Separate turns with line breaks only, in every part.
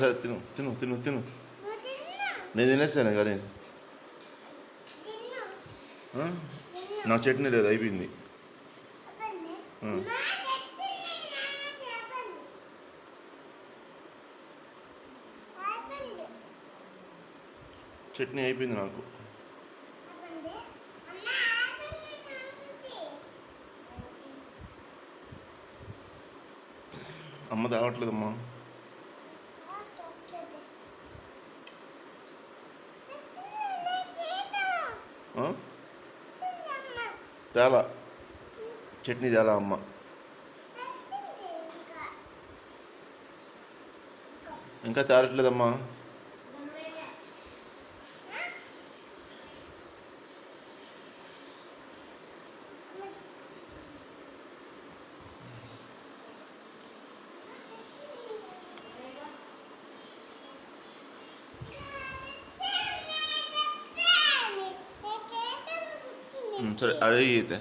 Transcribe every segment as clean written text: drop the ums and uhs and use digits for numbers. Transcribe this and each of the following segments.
సరే తిను తిను తిను తిను. నేను తినేస్తాను కానీ నా చట్నీ లేదు, అయిపోయింది. చట్నీ అయిపోయింది నాకు. అమ్మ తాగట్లేదమ్మా. తేలా చట్నీ తేలా అమ్మ. ఇంకా తేలట్లేదమ్మా. సరే అదే అయితే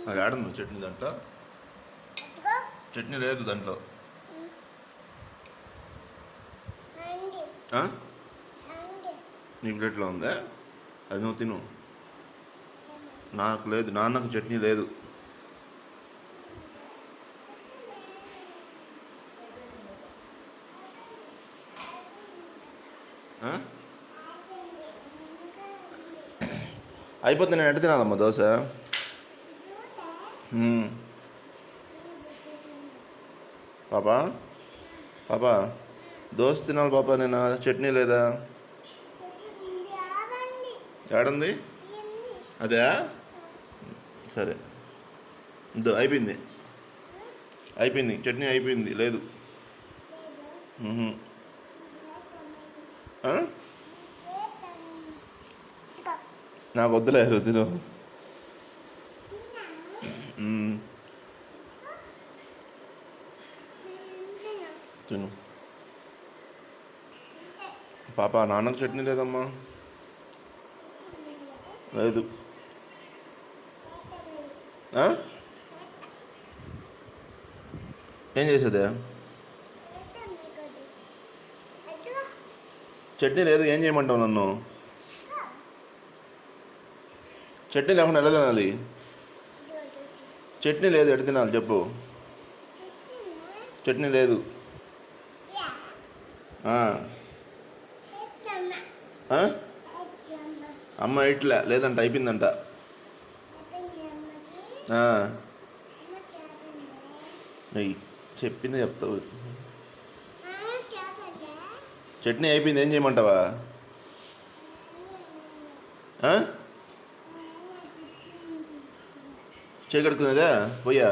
అది ఆడుంది చట్నీ దాంట్లో. చట్నీ లేదు దాంట్లో. నీ ప్లేట్లో ఉందా? అది నువ్వు తిను. నాకు లేదు, నాన్నకు చట్నీ లేదు. అయిపోతుంది. నేను ఎట్ట తినాలమ్మా దోశ? పాపా పాపా దోశ తినాలి పాపా. నేను చట్నీ లేదా? ఏడుంది? అదే సరే అయిపోయింది. అయిపోయింది చట్నీ అయిపోయింది. లేదు. నాకు వద్దులే తిను. తిను పాపా. నాన్నకు చట్నీ లేదమ్మా. లేదు. ఏం చేసేదే? చట్నీ లేదు, ఏం చేయమంటావు నన్ను? చట్నీ లేకుండా ఎలా తినాలి? చట్నీ లేదు, ఎటు తినాలి చెప్పు? చట్నీ లేదు. అమ్మ ఇట్లా లేదంట, అయిపోయిందంట. చెప్పింది చెప్తావు. చట్నీ అయిపోయింది, ఏం చేయమంటావా? చేయగడుకునేదా పోయా?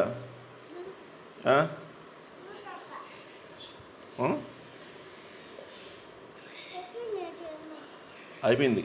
అయిపోయింది.